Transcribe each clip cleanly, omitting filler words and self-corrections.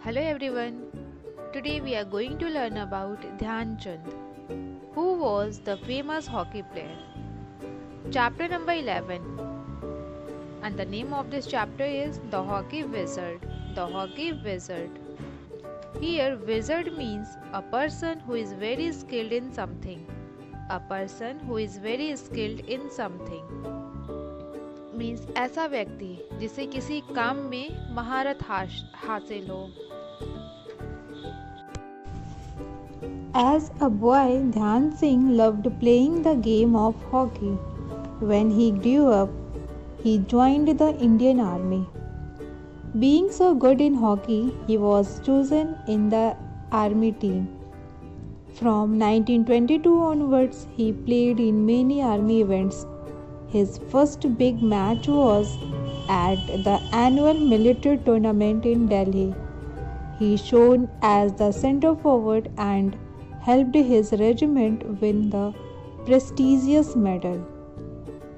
Hello everyone. Today we are going to learn about Dhyan Chand, who was the famous hockey player. Chapter number 11. And the name of this chapter is The Hockey Wizard. The Hockey Wizard. Here wizard means a person who is very skilled in something. A person who is very skilled in something. Means ऐसा व्यक्ति जिसे किसी काम में महारत हासिल हो. As a boy, Dhyan Singh loved playing the game of hockey. When he grew up, he joined the Indian Army. Being so good in hockey, he was chosen in the army team. From 1922 onwards, he played in many army events. His first big match was at the annual military tournament in Delhi. He shone as the center forward and helped his regiment win the prestigious medal.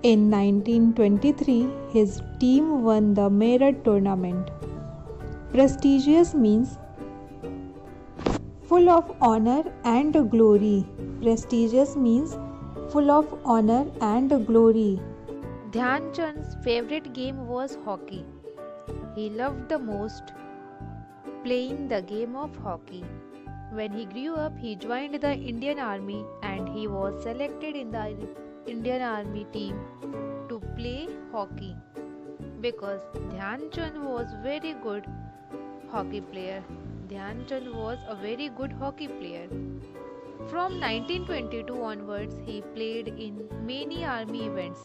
In 1923, his team won the Meerut tournament. Prestigious means full of honor and glory. Prestigious means full of honor and glory. Dhyan Chand's favorite game was hockey. He loved the most playing the game of hockey. When he grew up, he joined the Indian Army and he was selected in the Indian Army team to play hockey because Dhyan Chand was very good hockey player. Dhyan Chand was a very good hockey player. From 1922 onwards, he played in many army events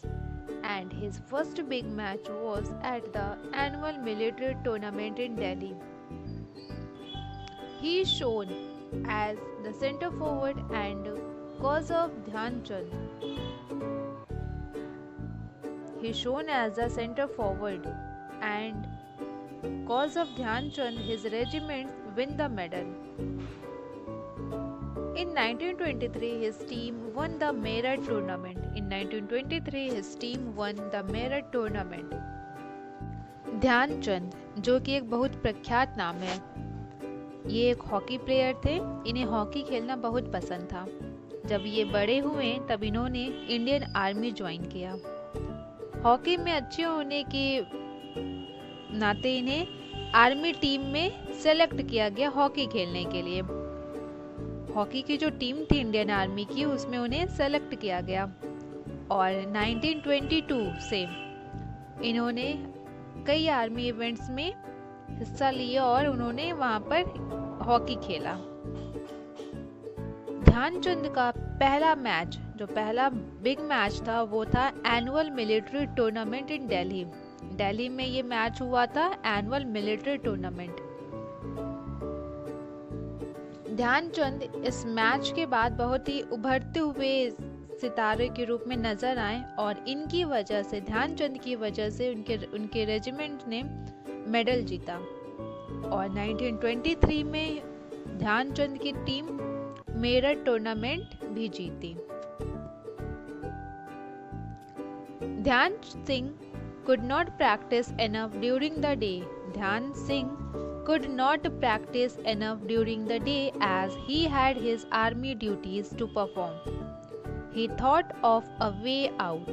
and his first big match was at the annual military tournament in Delhi. He shone as the center forward and cause of Dhyan Chand. He shone as the center forward and cause of Dhyan Chand, his regiment win the medal. In 1923, his team won the Meerut tournament. In 1923, his team won the Meerut tournament. ध्यान चंद, जो कि एक बहुत प्रख्यात नाम है, ये एक हॉकी प्लेयर थे. इन्हें हॉकी खेलना बहुत पसंद था. जब ये बड़े हुए तब इन्होंने इंडियन आर्मी ज्वाइन किया. हॉकी में अच्छे होने के नाते इन्हें आर्मी टीम में सेलेक्ट किया गया हॉकी खेलने के लिए. हॉकी की जो टीम थी इंडियन आर्मी की, उसमें उन्हें सेलेक्ट किया गया और 1922 से इन्होंने कई आर्मी इवेंट्स में हिस्सा लिया और उन्होंने वहां पर हॉकी खेला. ध्यानचंद का पहला मैच, जो पहला बिग मैच था, वो था एनुअल मिलिट्री टूर्नामेंट इन दिल्ली. दिल्ली में ये मैच हुआ था, एनुअल मिलिट्री टूर्नामेंट. ध्यानचंद इस मैच के बाद बहुत ही उभरते हुए सितारे के रूप में नजर आए और इनकी वजह से, ध्यानचंद की वजह से उनके रेजिमेंट ने मेडल जीता. और 1923 में ध्यानचंद की टीम मेरठ टूर्नामेंट भी जीती. ध्यान Singh could not practice enough during the day. Dhyan Singh could not practice enough during the day as he had his army duties to perform. He thought of a way out.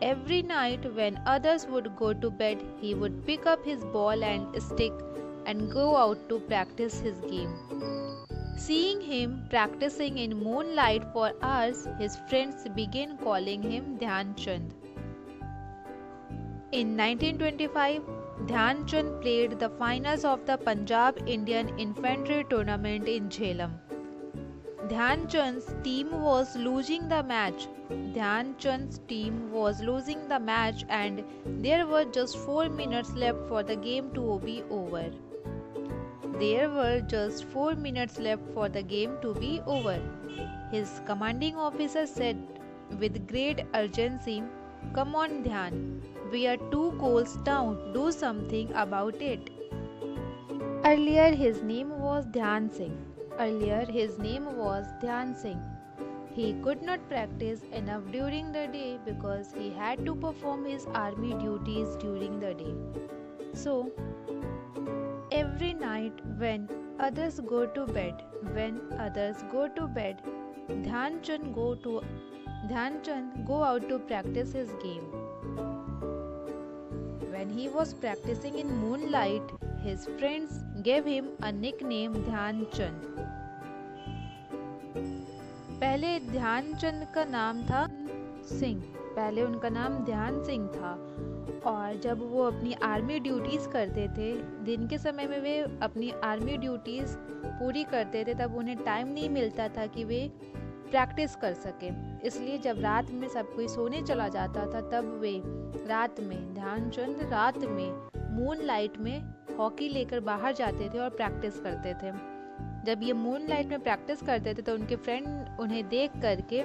Every night when others would go to bed, he would pick up his ball and stick and go out to practice his game. Seeing him practicing in moonlight for hours, his friends began calling him Dhyan Chand. In 1925, Dhyan Chand played the finals of the Punjab Indian Infantry Tournament in Jhelum. Dhyan Chand's team was losing the match. Dhyan Chand's team was losing the match and there were just 4 minutes left for the game to be over. There were just 4 minutes left for the game to be over. His commanding officer said with great urgency, "Come on, Dhyan. We are 2 goals down. Do something about it." Earlier his name was Dhyan Singh. He could not practice enough during the day because he had to perform his army duties during the day. So Every night when others go to bed, Dhyan Chand go out to practice his game. When he was practicing in moonlight, his friends gave him a nickname Dhyan Chand. पहले ध्यानचंद का नाम था सिंह, पहले उनका नाम ध्यान सिंह था। और जब वो अपनी आर्मी ड्यूटीज़ करते थे, दिन के समय में वे अपनी आर्मी ड्यूटीज़ पूरी करते थे, तब उन्हें टाइम नहीं मिलता था कि वे प्रैक्टिस कर सके। इसलिए जब रात में सब कोई सोने चला जाता था, तब वे रात में, ध्यानचंद रात में मून लाइट में हॉकी लेकर बाहर जाते थे और प्रैक्टिस करते थे। जब ये मून लाइट में प्रैक्टिस करते थे तो उनके फ्रेंड उन्हें देख करके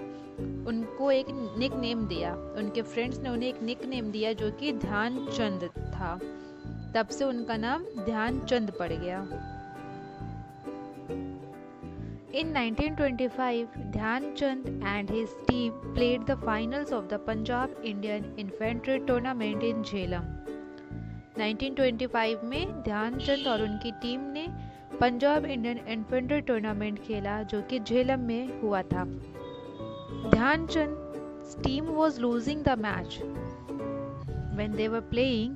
उनको एक निक नेम दिया, उनके फ्रेंड्स ने उन्हें एक निक नेम दिया जो कि ध्यानचंद था। तब से उनका नाम ध्यानचंद पड़ गया। In 1925, Dhyanchand and his team played the finals of the Punjab Indian Infantry Tournament in Jhelum. 1925 में ध्यानचंद और उनकी टीम ने पंजाब इंडियन इन्फेंट्री टूर्नामेंट खेला जो कि झेलम में हुआ था। Dhyanchand team was losing the match when they were playing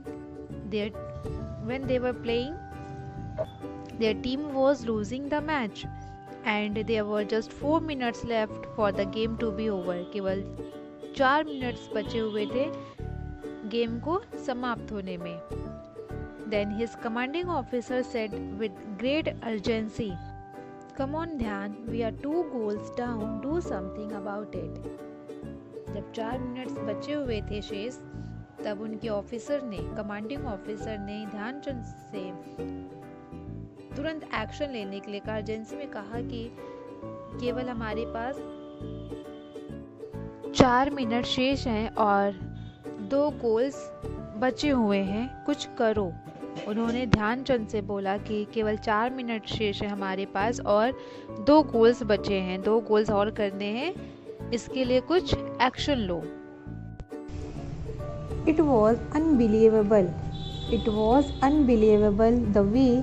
their team was losing the match and there were just 4 minutes left for the game to be over. केवल 4 minutes बचे हुए थे गेम को समाप्त होने में। Then his commanding officer said with great urgency, "Come on Dhyan, we are 2 goals down, do something about it." जब 4 minutes बचे हुए थे शेष, तब उनके ऑफिसर ने, कमांडिंग ऑफिसर ने ध्यानचंद से तुरंत एक्शन लेने के लिए कहा, अर्जेंसी में कहा कि केवल हमारे पास 4 मिनट शेष हैं और 2 गोल्स बचे हुए हैं, कुछ करो। उन्होंने ध्यानचंद से बोला कि केवल 4 मिनट शेष है हमारे पास और 2 गोल्स बचे हैं, 2 गोल्स और करने हैं, इसके लिए कुछ action low. It was unbelievable. It was unbelievable the way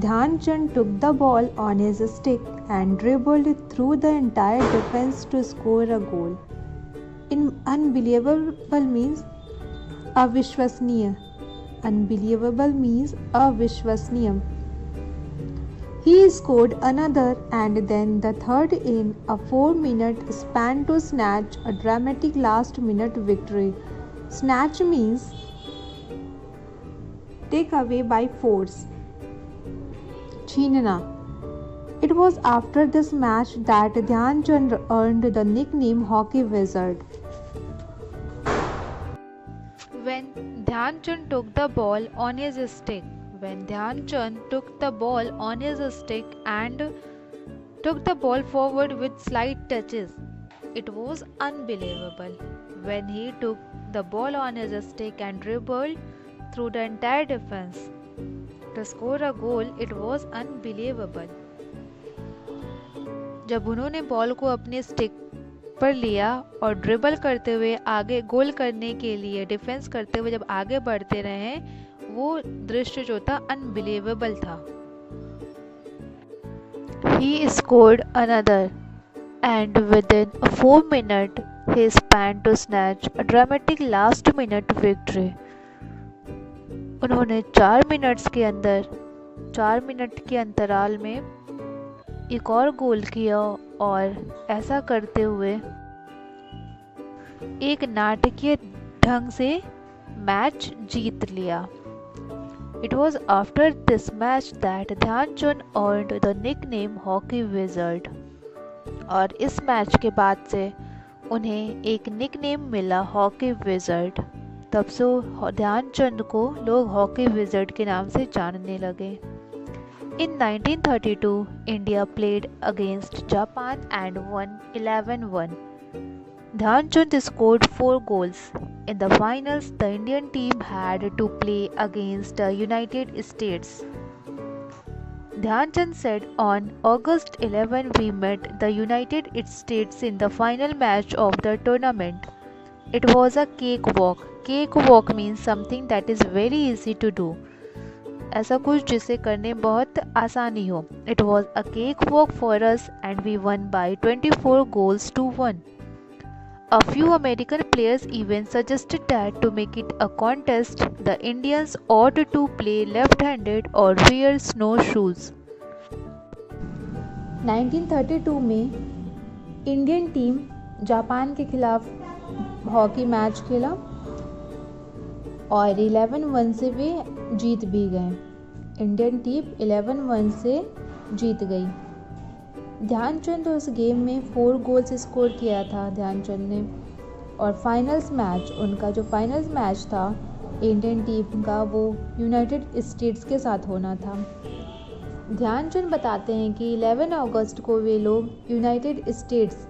Dhyanchand took the ball on his stick and dribbled through the entire defense to score a goal. Unbelievable means अविश्वसनीय. Unbelievable means अविश्वसनीय. He scored another and then the third in a 4-minute span to snatch a dramatic last-minute victory. Snatch means take away by force. छीनना. It was after this match that Dhyanchand earned the nickname Hockey Wizard. When Dhyanchand took the ball on his stick, and took the ball forward with slight touches, it was unbelievable. When he took the ball on his stick and dribbled through the entire defense to score a goal, it was unbelievable. जब उन्होंने ball को अपने stick पर लिया और dribble करते हुए आगे गोल करने के लिए, डिफेंस करते हुए जब आगे बढ़ते रहे, वो दृश्य जो था अनबिलीवेबल था। He scored another and within 4 minutes he spanned to snatch a dramatic last minute victory. उन्होंने 4 मिनट के अंतराल में एक और गोल किया और ऐसा करते हुए एक नाटकीय ढंग से मैच जीत लिया। It was after this match that Dhyanchand earned the nickname Hockey Wizard. और इस मैच के बाद से उन्हें एक निकनेम मिला हॉकी विज़र्ड। तब से ध्यानचंद को लोग हॉकी विज़र्ड के नाम से जानने लगे। In 1932, India played against Japan and won 11-1. Dhyanchand scored 4 goals. In the finals, the Indian team had to play against the United States. Dhyanchand said, "On August 11, we met the United States in the final match of the tournament. It was a cakewalk. Cakewalk means something that is very easy to do. ऐसा कुछ जिसे करने बहुत आसानी हो। It was a cakewalk for us and we won by 24 goals to 1. A few American players even suggested that to make it a contest, the Indians ought to play left-handed or wear snowshoes. 1932 में Indian team Japan के खिलाफ hockey match खेला और 11-1 से वे जीत भी गए। Indian team 11-1 से जीत गई। ध्यानचंद उस गेम में 4 गोल्स स्कोर किया था ध्यानचंद ने। और फाइनल्स मैच, उनका जो फाइनल्स मैच था इंडियन टीम का, वो यूनाइटेड स्टेट्स के साथ होना था। ध्यानचंद बताते हैं कि 11 अगस्त को वे लोग यूनाइटेड स्टेट्स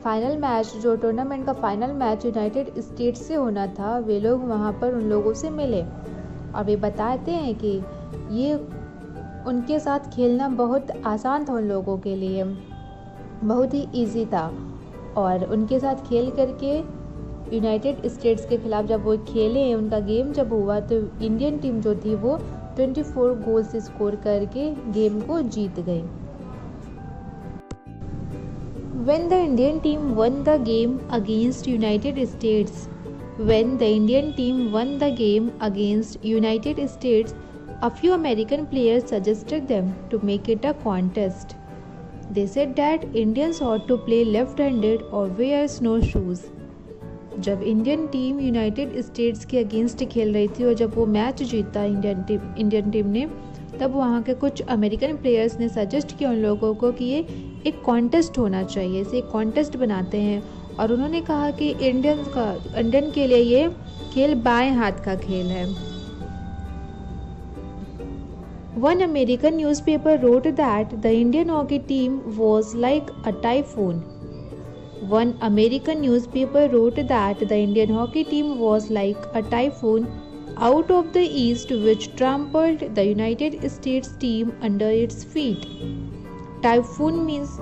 फाइनल मैच, जो टूर्नामेंट का फाइनल मैच यूनाइटेड स्टेट्स से होना था, वे लोग वहाँ पर उन लोगों से मिले और वे बताते हैं कि ये उनके साथ खेलना बहुत आसान था, उन लोगों के लिए बहुत ही इजी था। और उनके साथ खेल करके यूनाइटेड स्टेट्स के खिलाफ जब वो खेले, उनका गेम जब हुआ, तो इंडियन टीम जो थी वो 24 गोल्स स्कोर करके गेम को जीत गई। When the Indian team won the game against United States, a few American players suggested them to make it a contest. They said that Indians ought to play left-handed or wear snowshoes. जब Indian team United states के against खेल रही थी और जब वो match जीता Indian team ने, तब वहाँ के कुछ अमेरिकन प्लेयर्स ने सजेस्ट किया उन लोगों को कि ये एक कॉन्टेस्ट होना चाहिए, इसे एक कॉन्टेस्ट बनाते हैं। और उन्होंने कहा कि इंडियन के लिए ये खेल बाएं हाथ का खेल है। One American newspaper wrote that the Indian hockey team was like a typhoon. One American newspaper wrote that the Indian hockey team was like a typhoon out of the east which trampled the United States team under its feet. Typhoon means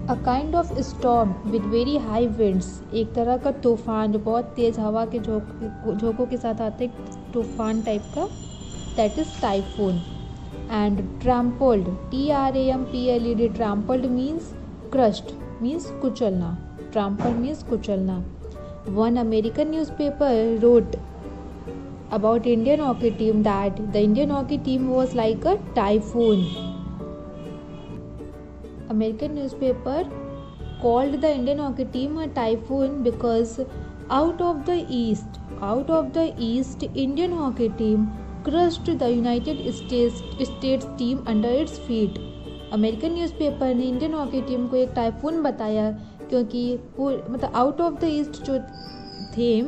a kind of storm with very high winds. एक तरह का तूफान जो बहुत तेज हवा के झोंकों के साथ आते, तूफान टाइप का, that is typhoon. And trampled, TRAMPLED, trampled means crushed, means कुचलना, trampled means कुचलना. One American newspaper wrote about Indian hockey team that the Indian hockey team was like a typhoon. American newspaper called the Indian hockey team a typhoon because out of the east Indian hockey team crushed the United States team under its feet. American newspaper ने Indian hockey team को एक typhoon बताया क्योंकि मतलब out of the east जो थे,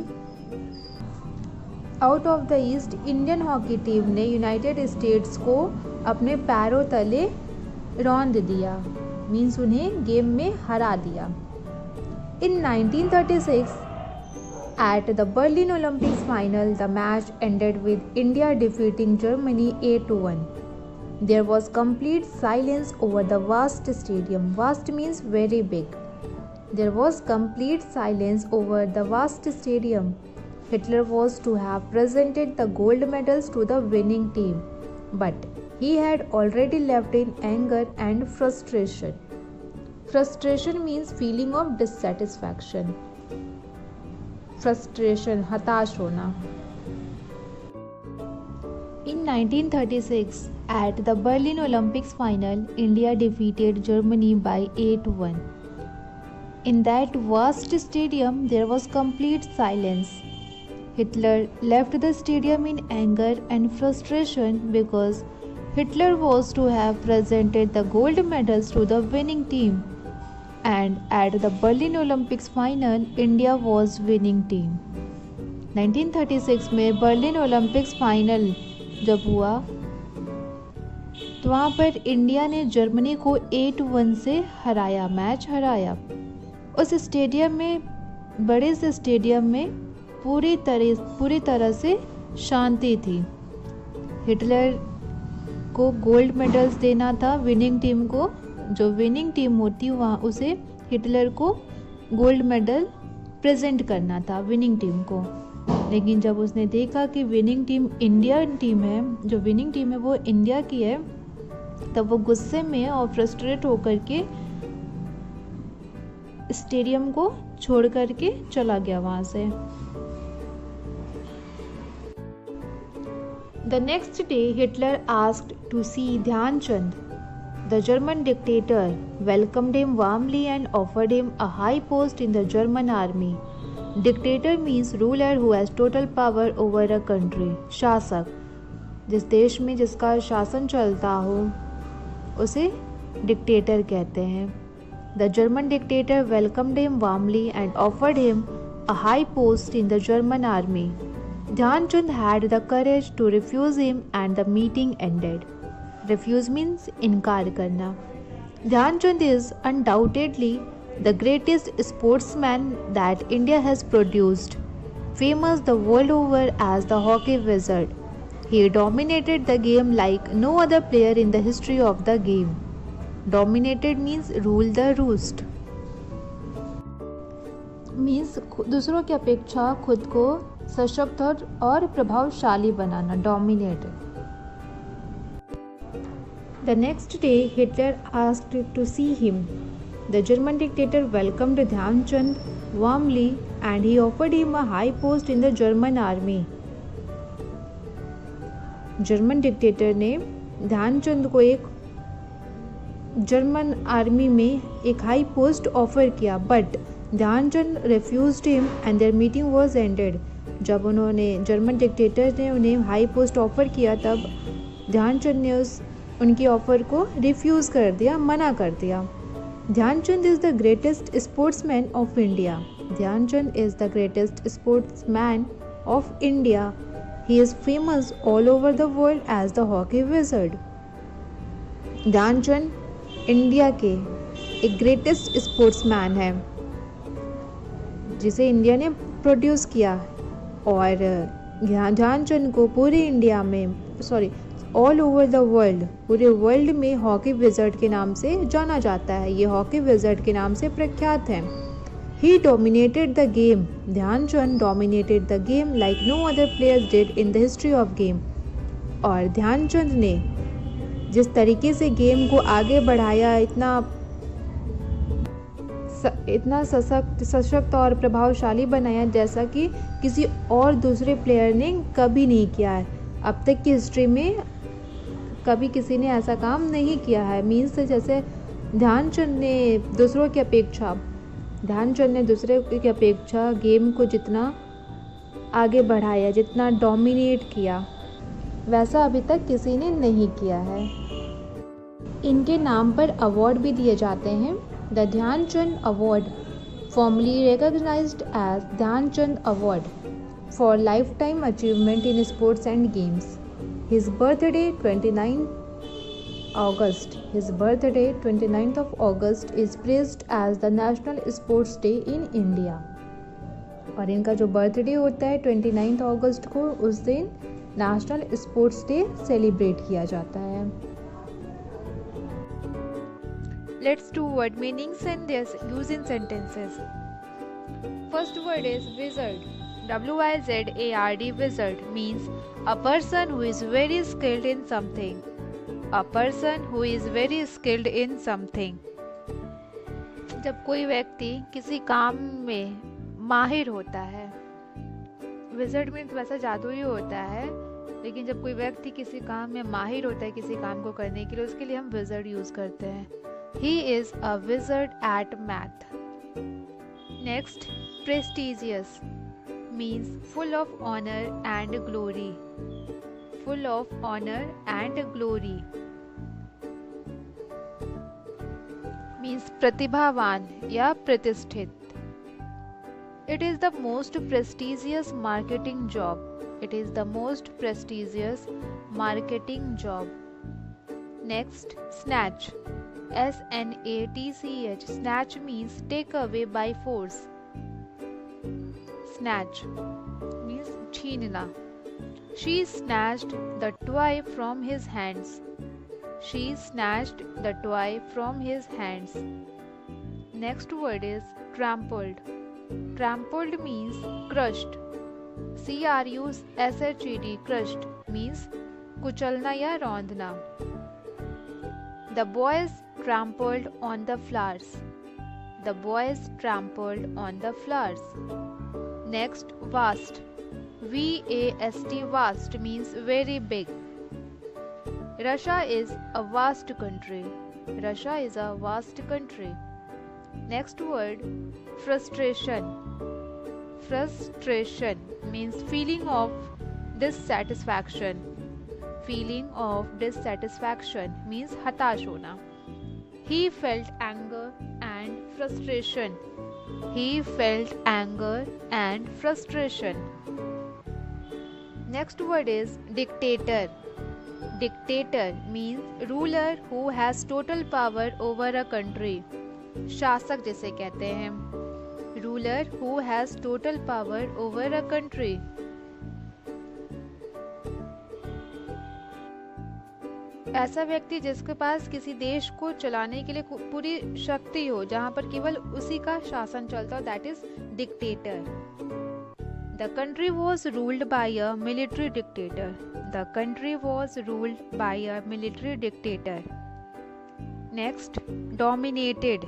out of the east Indian hockey team ने United states को अपने पैरों तले रौंद दिया, मीन्स उन्हें गेम में हरा दिया। इन 1936 at the Berlin Olympics final, the match ended with India defeating Germany 8-1. There was complete silence over the vast stadium. Vast means very big. There was complete silence over the vast stadium. Hitler was to have presented the gold medals to the winning team, but he had already left in anger and frustration. Frustration means feeling of dissatisfaction. Frustration, हताश होना. In 1936, at the Berlin Olympics final, India defeated Germany by 8-1. In that vast stadium, there was complete silence. Hitler left the stadium in anger and frustration because Hitler was to have presented the gold medals to the winning team. And at the Berlin Olympics final, India was winning team. 1936 में Berlin Olympics final जब हुआ तो वहाँ पर India ने Germany को 8-1 से हराया, मैच हराया। उस स्टेडियम में, बड़े से स्टेडियम में पूरी तरह से शांति थी। हिटलर को गोल्ड मेडल्स देना था विनिंग टीम को, जो विनिंग टीम होती वहाँ उसे हिटलर को गोल्ड मेडल प्रेजेंट करना था विनिंग टीम को। लेकिन जब उसने देखा कि विनिंग टीम इंडियन टीम है, जो विनिंग टीम है वो इंडिया की है, तब वो गुस्से में और फ्रस्ट्रेट होकर के स्टेडियम को छोड़ करके चला गया वहाँ से। The next day, Hitler asked to see Dhyan Chand. The German dictator welcomed him warmly and offered him a high post in the German army. Dictator means ruler who has total power over a country. शासक, जिस देश में जिसका शासन चलता हो उसे dictator कहते हैं। The German dictator welcomed him warmly and offered him a high post in the German army. Dhyan Chand had the courage to refuse him and the meeting ended. Refuse means इनकार करना। Dhyan Chand is undoubtedly the greatest sportsman that India has produced, famous the world over as the hockey wizard. He dominated the game like no other player in the history of the game. Dominated means rule the roost. Means दूसरों की अपेक्षा खुद को सशक्त और प्रभावशाली बनाना, dominate. The next day, Hitler asked to see him. The German dictator welcomed Dhyan Chand warmly and he offered him a high post in the German army. German dictator ने ध्यानचंद को एक जर्मन आर्मी में एक high post offer किया, but Dhyanchand refused him and their meeting was ended. जब उन्होंने German dictator ने उन्हें हाई पोस्ट ऑफर किया तब ध्यानचंद ने उनकी ऑफर को रिफ्यूज़ कर दिया, मना कर दिया। Dhyanchand is the greatest sportsman of India. Dhyanchand is the greatest sportsman of India. He is famous all over the world as the hockey wizard. Dhyanchand India के एक ग्रेटेस्ट स्पोर्ट्समैन है जिसे इंडिया ने प्रोड्यूस किया, और ध्यानचंद को पूरे इंडिया में ऑल ओवर द वर्ल्ड, पूरे वर्ल्ड में हॉकी विज़र्ड के नाम से जाना जाता है। ये हॉकी विज़र्ड के नाम से प्रख्यात हैं। He dominated the game. Dhyan Chand dominated the game like no other players did in the history of game. और ध्यानचंद ने जिस तरीके से गेम को आगे बढ़ाया, इतना सशक्त और प्रभावशाली बनाया जैसा कि किसी और दूसरे प्लेयर ने कभी नहीं किया है। अब तक की हिस्ट्री में कभी किसी ने ऐसा काम नहीं किया है। मीन्स जैसे ध्यानचंद ने दूसरे की अपेक्षा गेम को जितना आगे बढ़ाया, जितना डोमिनेट किया, वैसा अभी तक किसी ने नहीं किया है। इनके नाम पर अवार्ड भी दिए जाते हैं। The Dhyan Chand Award, formerly recognized as Dhyan Chand Award for lifetime achievement in sports and games. His birthday 29th of August is praised as the National Sports Day in India. और इनका जो birthday होता है 29 अगस्त को, उस दिन national sports day celebrate किया जाता है। Let's do word meanings and their use in sentences. First word is wizard. W-I-Z-A-R-D, wizard means a person who is very skilled in something. A person who is very skilled in something. जब कोई व्यक्ति किसी काम में माहिर होता है, wizard means वैसा जादू ही होता है, लेकिन जब कोई व्यक्ति किसी काम में माहिर होता है, किसी काम को करने के लिए, उसके लिए हम विजर्ड यूज करते हैं। He is a wizard at math. Next, prestigious means full of honor and glory. Full of honor and glory means प्रतिभावान या प्रतिष्ठित। It is the most prestigious marketing job. It is the most prestigious marketing job. Next, snatch. S-N-A-T-C-H. Snatch means take away by force. Snatch means छीनना। She snatched the toy from his hands. She snatched the toy from his hands. Next word is trampled. Trampled means crushed. CRUSHED crushed means कुचलना या रौंदना. The boys trampled on the flowers. The boys trampled on the flowers. Next, vast. VAST, vast means very big. Russia is a vast country. Russia is a vast country. Next word, frustration. Frustration means feeling of dissatisfaction. Feeling of dissatisfaction means hatash hona. He felt anger and frustration. He felt anger and frustration. Next word is dictator. Dictator means ruler who has total power over a country. शासक जिसे कहते हैं. Ruler who has total power over a country. ऐसा व्यक्ति जिसके पास किसी देश को चलाने के लिए पूरी शक्ति हो, जहां पर केवल उसी का शासन चलता हो, that is dictator. The country was ruled by a military dictator. The country was ruled by a military dictator. Next, dominated.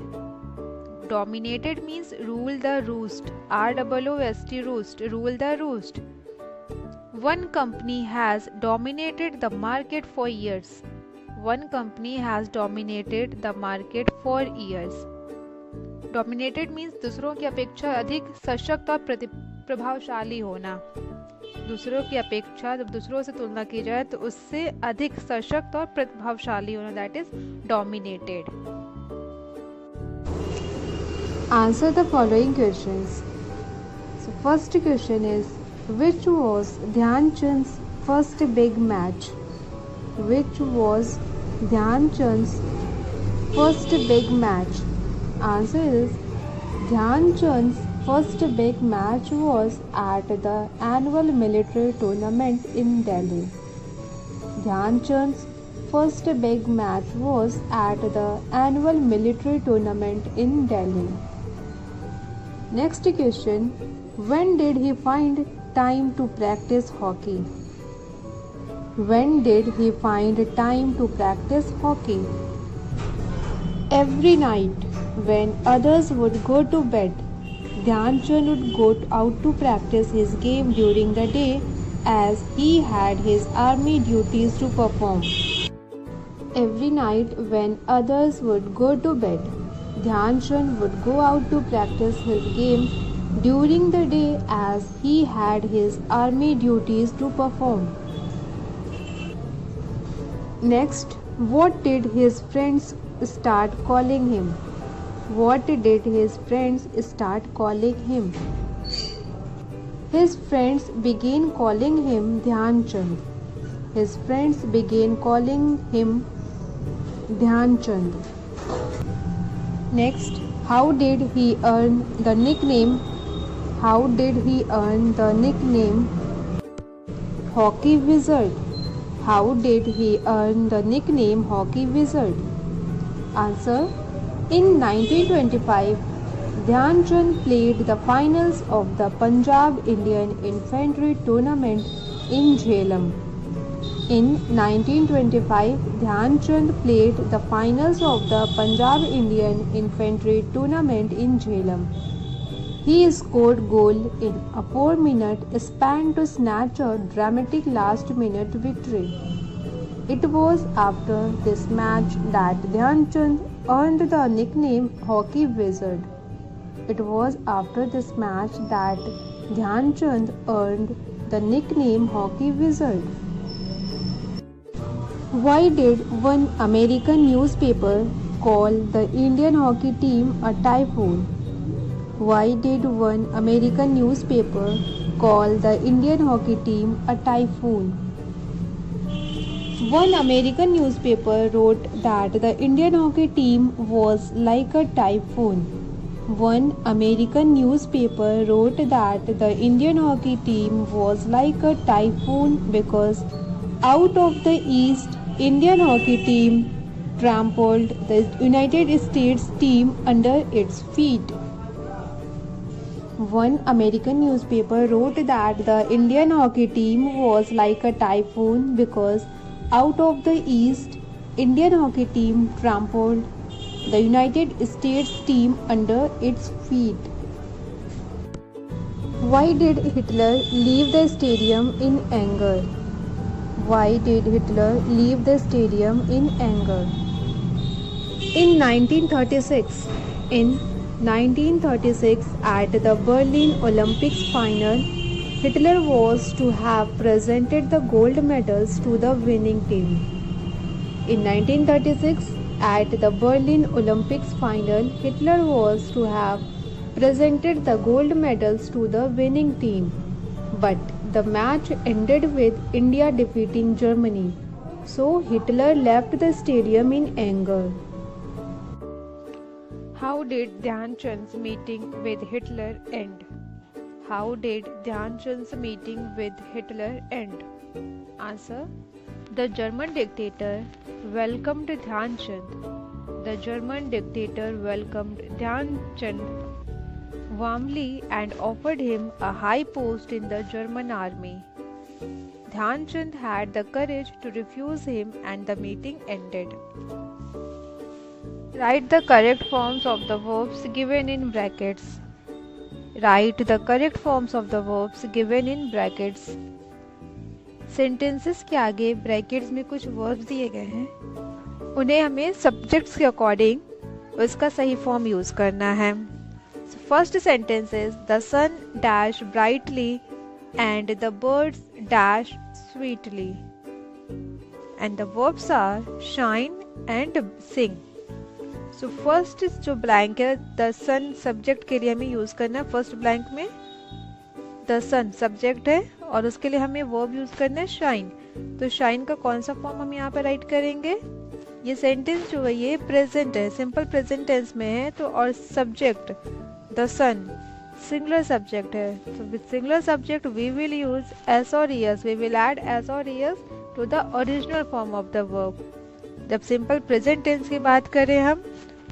Dominated means rule the roost. ROOST, roost, rule the roost. One company has dominated the market for years. One company has dominated the market for years. Dominated means दूसरों की अपेक्षा अधिक सशक्त और प्रभावशाली होना. दूसरों की अपेक्षा जब दूसरों से तुलना की जाए तो उससे अधिक सशक्त और प्रभावशाली होना, that is dominated. Answer the following questions. So first question is, which was Dhyan Chand's first big match? Which was Dhyan Chand's first big match? Answer is, Dhyan Chand's first big match was at the annual military tournament in Delhi. Dhyan Chand's first big match was at the annual military tournament in Delhi. Next question, when did he find time to practice hockey? When did he find time to practice hockey? Every night when others would go to bed, Dhyan Chand would go out to practice his game during the day as he had his army duties to perform. Every night when others would go to bed, Dhyan Chand would go out to practice his game during the day as he had his army duties to perform. Next, what did his friends start calling him? What did his friends start calling him? His friends began calling him Dhyan Chand. His friends began calling him Dhyan Chand. Next, how did he earn the nickname? How did he earn the nickname Hockey Wizard? How did he earn the nickname Hockey Wizard? Answer, in 1925, Dhyan Chand played the finals of the Punjab Indian Infantry Tournament in Jhelum. In 1925, Dhyan Chand played the finals of the Punjab Indian Infantry Tournament in Jhelum. He scored goal in a 4-minute span to snatch a dramatic last-minute victory. It was after this match that Dhyan Chand earned the nickname Hockey Wizard. It was after this match that Dhyan Chand earned the nickname Hockey Wizard. Why did one American newspaper call the Indian hockey team a typhoon? Why did one American newspaper call the Indian hockey team a typhoon? One American newspaper wrote that the Indian hockey team was like a typhoon. One American newspaper wrote that the Indian hockey team was like a typhoon because out of the East, Indian hockey team trampled the United States team under its feet. One American newspaper wrote that the Indian hockey team was like a typhoon because out of the east, Indian hockey team trampled the United States team under its feet. Why did Hitler leave the stadium in anger? Why did Hitler leave the stadium in anger? In 1936, at the Berlin Olympics final, Hitler was to have presented the gold medals to the winning team. In 1936, at the Berlin Olympics final, Hitler was to have presented the gold medals to the winning team. But the match ended with India defeating Germany. So Hitler left the stadium in anger. How did Dhyan Chand's meeting with Hitler end? How did Dhyan Chand's meeting with Hitler end? Answer: the German dictator welcomed Dhyan Chand. The German dictator welcomed Dhyan Chand warmly and offered him a high post in the German army. Dhyan Chand had the courage to refuse him and the meeting ended. Write the correct forms of the verbs given in brackets. Write the correct forms of the verbs given in brackets. Sentences के आगे brackets में कुछ verbs दिए गए हैं, उन्हें हमें subjects के अकॉर्डिंग उसका सही फॉर्म यूज करना है. First sentence is the sun dash brightly and the birds dash sweetly and the verbs are shine and sing. So first जो ब्लैंक है द सन सब्जेक्ट के लिए हमें यूज करना है. फर्स्ट ब्लैंक में द सन सब्जेक्ट है और उसके लिए हमें वर्ब यूज करना है शाइन. तो शाइन का कौन सा फॉर्म हम यहाँ पे राइट करेंगे? ये सेंटेंस जो है ये प्रेजेंट है, सिंपल प्रेजेंट टेंस में है. तो और subject the sun singular subject है. तो with singular subject we will use S और ES. We will add S और ES to the original form of the verb. जब सिंपल प्रेजेंट टेंस की बात करें हम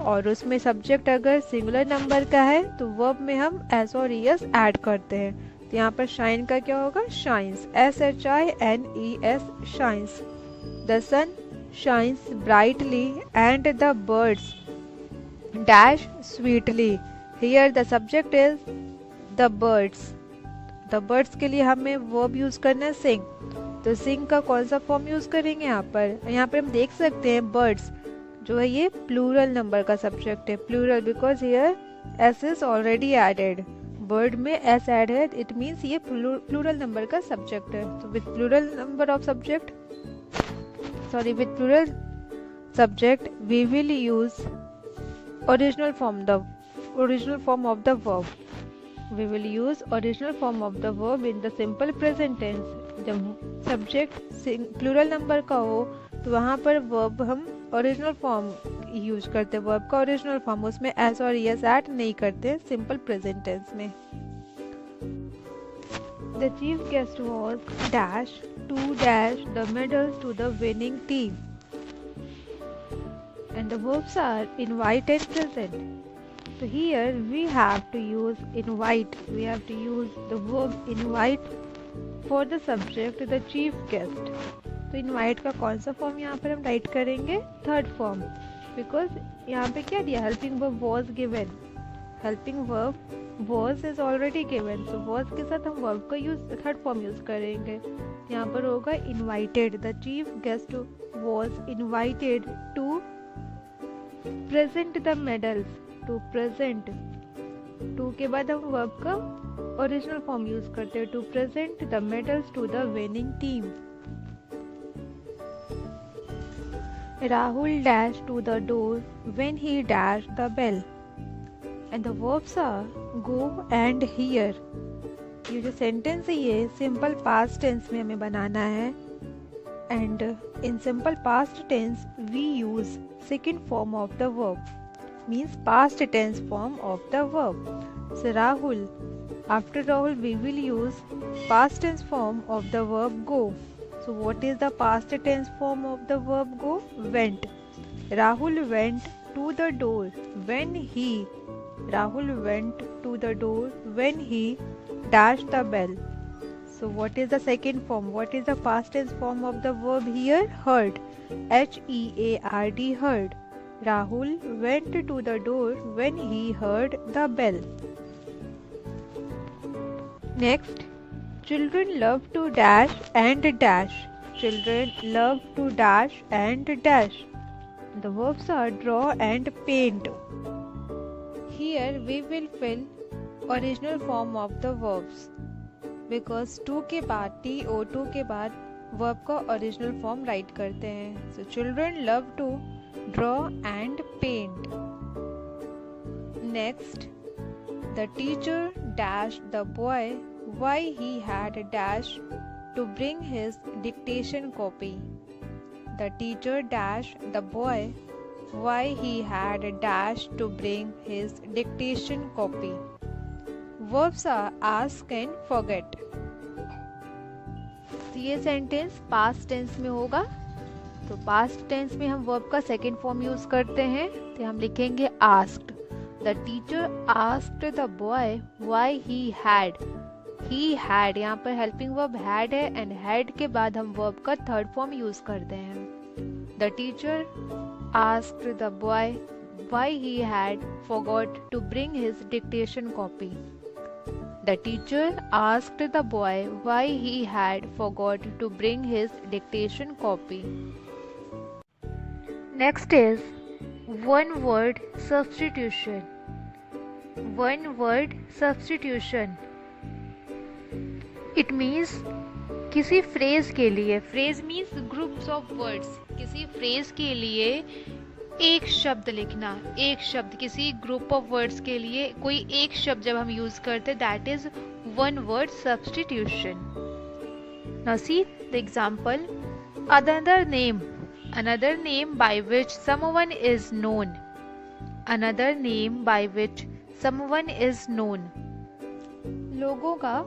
और उसमें सब्जेक्ट अगर सिंगुलर नंबर का है तो वर्ब में हम एस और ईएस ऐड करते हैं. तो यहाँ पर शाइन का क्या होगा? Shines. SHINES shines. The sun shines brightly and the birds dash sweetly. Here the subject is the birds. The birds के लिए हमें वर्ब यूज करना है सिंग. तो सिंग का कौन सा फॉर्म यूज करेंगे यहाँ पर? यहाँ पर हम देख सकते हैं बर्ड्स जो है ये प्लूरल नंबर का सब्जेक्ट है. Plural because here S is already added. Word में एस ऐड है, इट मीन्स ये प्लूरल नंबर का सब्जेक्ट है. तो with plural number of subject with plural subject we will use original form of the verb. We will use original form of the verb in the simple present tense. जब subject plural number का हो तो वहाँ पर verb हम original form use करते हैं. Verb का ओरिजिनल फॉर्म, उसमें एस और ईएस ऐड नहीं करते सिंपल प्रेजेंट टेंस में. The chief guest was dash to dash the medals to the winning team and the verbs are invite and present. So here we have to use invite. We have to use the verb invite for the subject the chief guest. तो invite का कौन सा form यहाँ पर हम right करेंगे? Third form. Because यहाँ पे क्या दिया? Helping verb was given. Helping verb was is already given. So was के साथ हम वर्ब का यूज थर्ड फॉर्म यूज करेंगे. यहाँ पर होगा invited. The chief guest was invited to present the medals. To present. To के बाद हम वर्ब का ओरिजिनल फॉर्म यूज करते हैं. To present the medals to the winning team. Rahul dash to the door when he dash the bell and the verbs are go and hear. ये जो sentence है ये सिंपल पास्ट टेंस में हमें बनाना है. And in simple past tense we use second form of the verb. Means past tense form of the verb. So Rahul, after Rahul we will use past tense form of the verb go. So what is the past tense form of the verb go? Went. Rahul went to the door when he Rahul went to the door when he dashed the bell. So what is the second form? What is the past tense form of the verb here? Heard. H-E-A-R-D, heard. Rahul went to the door when he heard the bell. Next, children love to dash and dash. Children love to dash and dash. The verbs are draw and paint. Here we will fill original form of the verbs because to के बाद TO2 के बाद verb का original form write करते हैं. So children love to draw and paint. Next, the teacher dashed the boy why he had dashed to bring his dictation copy. The teacher dashed the boy why he had dashed to bring his dictation copy. Verbs are ask and forget. तो ये sentence past tense में होगा. तो past tense में हम verb का second form use करते हैं. तो हम लिखेंगे asked. The teacher asked the boy why he had. He had, यहाँ पर हेल्पिंग वर्ब हैड है एंड हैड के बाद हम वर्ब का थर्ड फॉर्म यूज करते हैं. The teacher asked the boy why he had forgot to bring his dictation copy. The teacher asked the boy why he had forgot to bring his dictation copy. Next is one word substitution. One word substitution. It means किसी phrase के लिए, phrase means groups of words, किसी phrase के लिए एक शब्द लिखना. एक शब्द, किसी ग्रुप ऑफ वर्ड्स के लिए कोई एक शब्द जब हम यूज करते, that is one word substitution. Now see the example. Another name by which someone is known. Another name by which someone is known. लोगों का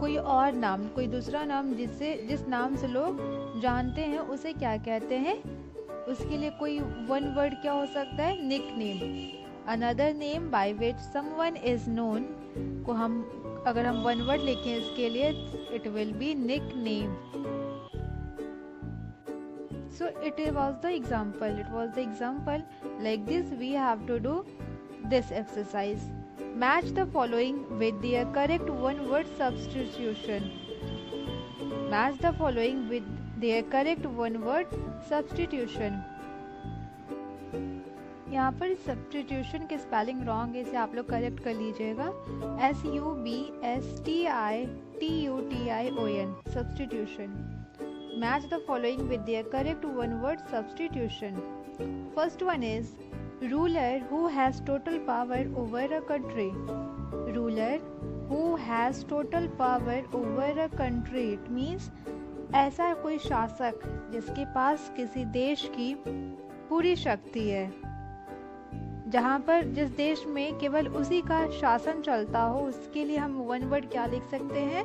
कोई और नाम, कोई दूसरा नाम जिस नाम से लोग जानते हैं उसे क्या कहते हैं. उसके लिए कोई वन वर्ड क्या हो सकता है? Nickname. Another name by which someone is known को हम अगर हम वन वर्ड लिखें इसके लिए, it will be nickname. So it was the example. Like this we have to do this exercise. Match the following with their correct one word substitution. Match the following with their correct one word substitution. यहाँ पर substitution की spelling wrong है, इसे आप लोग correct कर लीजिएगा. SUBSTITUTION substitution. Match the following with their correct one word substitution. First one is ruler who has total power over a country. Ruler who has total power over a country. It means ऐसा कोई शासक जिसके पास किसी देश की पूरी शक्ति है, जहाँ पर जिस देश में केवल उसी का शासन चलता हो, उसके लिए हम वन वर्ड क्या लिख सकते हैं?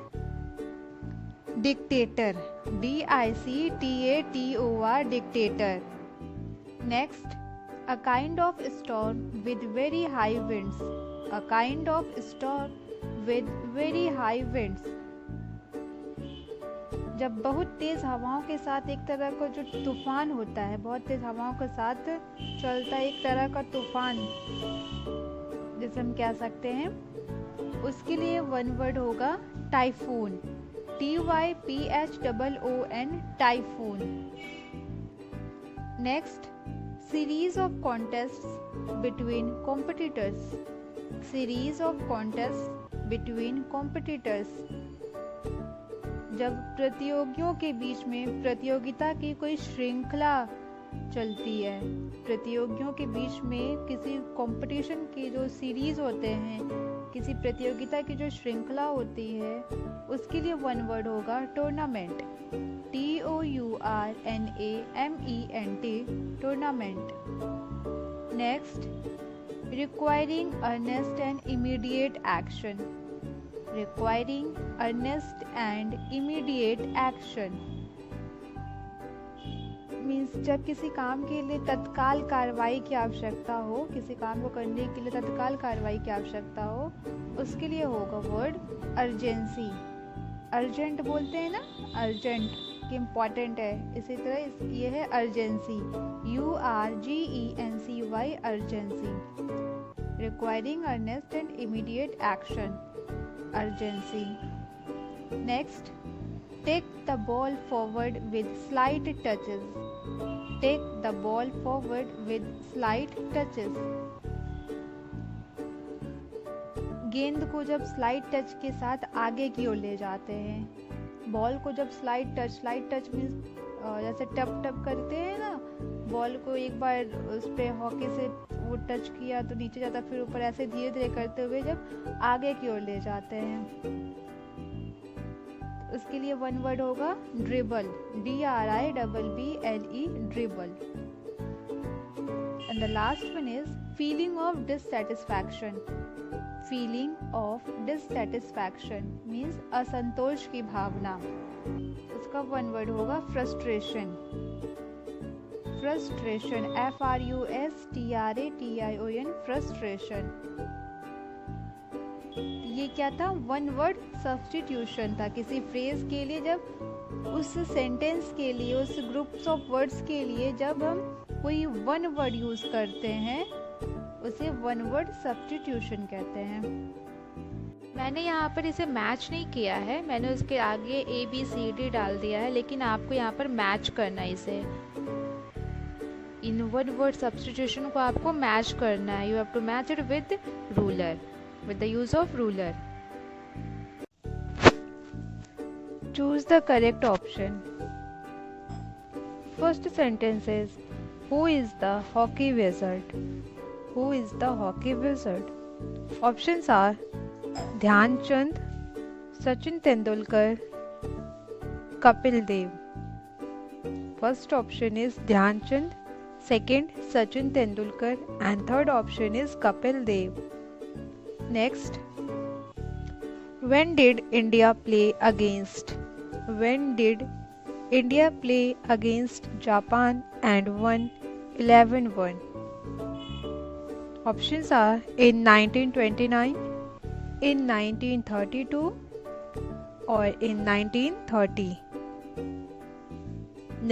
Dictator. DICTATOR dictator. Next, a kind of storm with very high winds. A kind of storm with very high winds. जब बहुत तेज हवाओं के साथ एक तरह का जो तूफान होता है, बहुत तेज हवाओं के साथ चलता है एक तरह का तूफान जिसे हम कह सकते हैं, उसके लिए वन वर्ड होगा typhoon. TYPHOON typhoon. Next, series of contest between competitors. Series of contest between competitors. जब प्रतियोगियों के बीच में प्रतियोगिता की कोई श्रृंखला चलती है, प्रतियोगियों के बीच में किसी कंपटीशन की जो सीरीज होते हैं, किसी प्रतियोगिता की जो श्रृंखला होती है, उसके लिए वन वर्ड होगा tournament. TOURNAMENT tournament. Next, requiring earnest and immediate action. Requiring earnest and immediate action. Means जब किसी काम के लिए तत्काल कार्रवाई की आवश्यकता हो, किसी काम को करने के लिए तत्काल कार्रवाई की आवश्यकता हो, उसके लिए होगा वर्ड अर्जेंसी। अर्जेंट बोलते हैं ना, अर्जेंट कि इम्पॉर्टेंट है, इसी तरह ये है urgency, URGENCY, urgency, requiring earnest and immediate action, urgency. Next, take the ball forward with slight touches. Take the ball forward with slight touches. गेंद को जब स्लाइड टच के साथ आगे की ओर ले जाते हैं। बॉल को जब स्लाइड टच मीन्स जैसे टप टप करते हैं ना, बॉल को एक बार उस पे हॉकी से वो टच किया तो नीचे जाता, फिर ऊपर, ऐसे धीरे धीरे करते हुए जब आगे की ओर ले जाते हैं, उसके लिए वन वर्ड होगा dribble, DRIBBLE, dribble. And the last one is feeling of dissatisfaction. Feeling of dissatisfaction means असंतोष की भावना, उसका वन वर्ड होगा फ्रस्ट्रेशन। Frustration, FRUSTRATION, frustration. ये क्या था? वन वर्ड सब्स्टिट्यूशन था। किसी फ्रेज के लिए जब उस सेंटेंस के लिए, उस ग्रुप्स ऑफ वर्ड्स के लिए जब हम कोई वन वर्ड यूज करते हैं, उसे वन वर्ड सब्स्टिट्यूशन कहते हैं। मैंने यहाँ पर इसे मैच नहीं किया है, मैंने उसके आगे ABCD डाल दिया है, लेकिन आपको यहाँ पर मैच करना है इसे। इन वन वर्ड सब्स्टिट्यूशन को आपको मैच करना है। You have to match it with ruler, with the use of ruler. Choose the correct option. First sentence is, who is the hockey wizard? Who is the hockey wizard? Options are Dhyan Chand, Sachin Tendulkar, Kapil Dev. First option is Dhyan Chand, second Sachin Tendulkar, and third option is Kapil Dev. Next, when did India play against? When did India play against Japan and won 11-1? Options are in 1929, in 1932, or in 1930.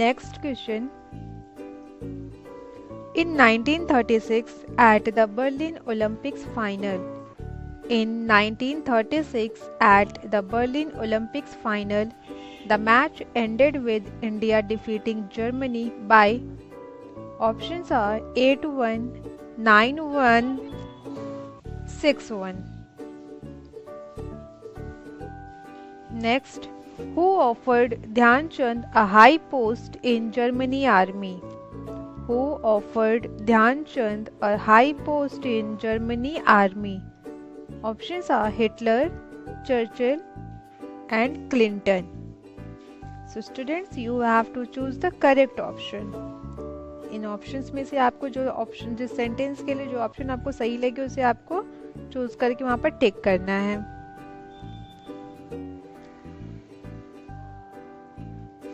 Next question. In 1936 at the Berlin Olympics final. In 1936 at the Berlin Olympics final, the match ended with India defeating Germany by, options are 8-1, 9-1, 6-1. Next, who offered Dhyan Chand a high post in Germany army? Who offered Dhyan Chand a high post in Germany army? Options are Hitler, Churchill, and Clinton. So students, you have to choose the correct option. In options में से आपको जो option, जिस sentence के लिए जो option आपको सही लगे, उसे आपको चूज करके वहां पर टिक करना है।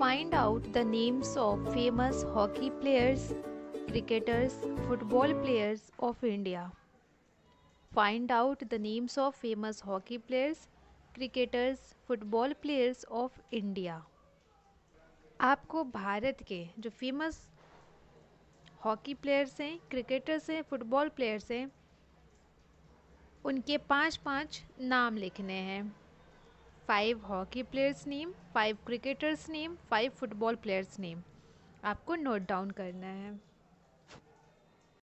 Find out the names of famous hockey players, cricketers, football players of India. Find out the names of famous hockey players, cricketers, football players of India. आपको भारत के जो फेमस हॉकी प्लेयर्स हैं, क्रिकेटर्स हैं, फुटबॉल प्लेयर्स हैं, उनके 5 नाम लिखने हैं। 5 hockey players name, 5 cricketers name, 5 football players name आपको नोट डाउन करना है।